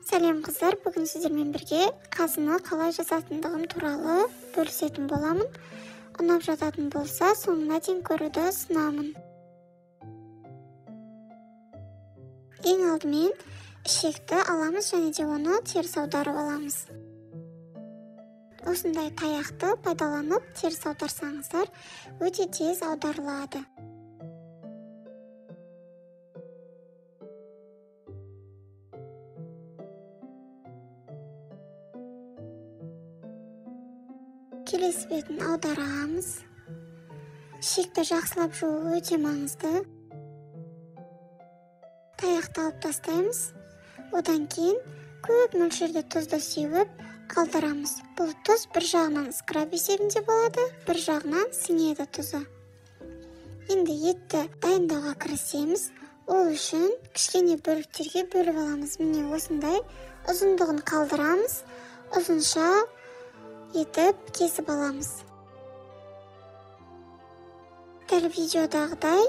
Сәлем қыздар, бүгін сіздермен бірге қазыны қалай жасатындығым туралы бөлісетін боламын. Ұнап жататын болса, соңына дейін көруді ұсынамын. Ең алдымен ішекті аламыз және де оны теріс аударып аламыз. Осындай таяқты пайдаланып теріс аударсаңыздар, өте тез аударылады. Келесі бетін аударамыз. Ішекті жақсылап жуу өте маңызды. Таяқты алып тастаймыз. Одан кейін көп мөлшерде тұзды сеуіп қалдырамыз. Бұл тұз бір жағынан скраб есебінде болады, бір жағынан сіңеді тұзы. Енді етті дайындауға кірісеміз. Ол үшін кішкене бөліктерге бөліп аламыз. Міне осындай ұзындығын қалдырамыз. Ұзынша етіп кесіп аламыз. Дәл видеодағыдай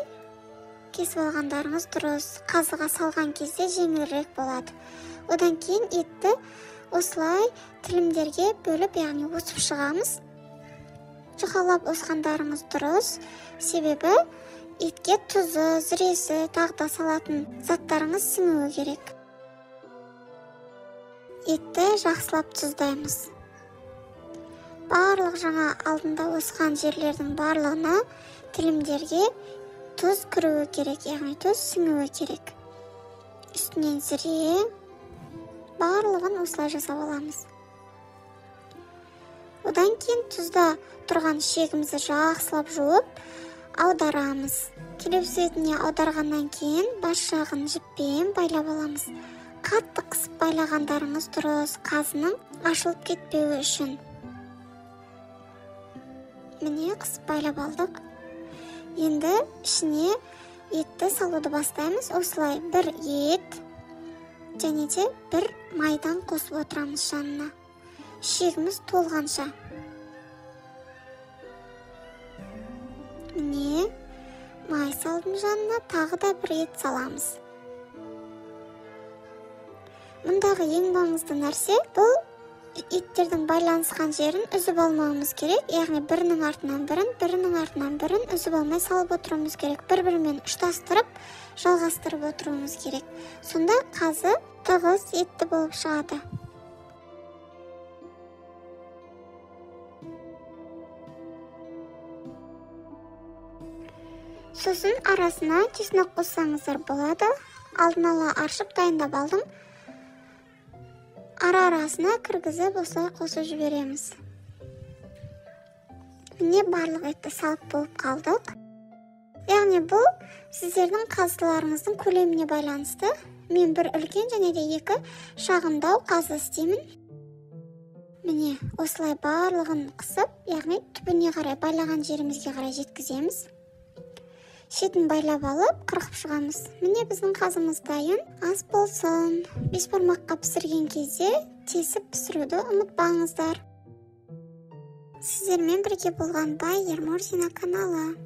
кесіп алғандарыңыз дұрыс. Қазыға салған кезде жеңілірек болады. Одан кейін етті осылай тілімдерге бөліп, яғни осып шығамыз. Жұқалап осқандарыңыз дұрыс. Себебі етке тұзы, зіресі, тағы да салатын заттарыңыз сіңуі керек. Етті жақсылап тұздаймыз. Барлық жаңа алдында осқан жерлердің барлығына тілімдерге тұз кіруі керек, яғни тұз сіңуі керек. Үстінен зіре барлығын осылай жасап аламыз. Одан кейін тұзда тұрған ішегімізді жақсылап жуып аударамыз. Келіп суетіне аударғаннан кейін бас жағын жіппен байлап аламыз. Қатты қысып байлағандарыңыз дұрыс, қазының ашылып кетпеуі үшін. Міне қысып байлап алдық. Енді ішіне етті салуды бастаймыз. Осылай бір ет және де бір майдан қосып отырамыз жанына. Ішегіміз толғанша. Міне май салдым жанына, тағы да бір ет саламыз. Мұндағы ең маңызды нәрсе бұл еттердің байланысқан жерін үзіп алмауымыз керек. Яғни бірінің артынан бірін үзіп алмай салып отыруымыз керек. Бір-бірімен ұштастырып, жалғастырып отыруымыз керек. Сонда қазы тығыз етті болып шығады. Сосын арасына чеснок қоссаңыздар болады. Алдын ала аршып дайындап алдым. Арасына кіргізіп осылай қосып жібереміз. Міне барлық етті салып болып қалдық. Яғни бұл сіздердің қазыларыңыздың көлеміне байланысты. Мен бір үлкен және де екі шағындау қазы істеймін. Міне осылай барлығын қысып, яғни түбіне қарай байлаған жерімізге қарай жеткіземіз. Шетін байлап алып, қырқып шығамыз. Міне біздің қазымыз дайын. Ас болсын. 5 бармаққа пісірген кезде тесіп пісіруді ұмытпаңыздар. Сіздермен бірге болған Бай Ермурзина каналы.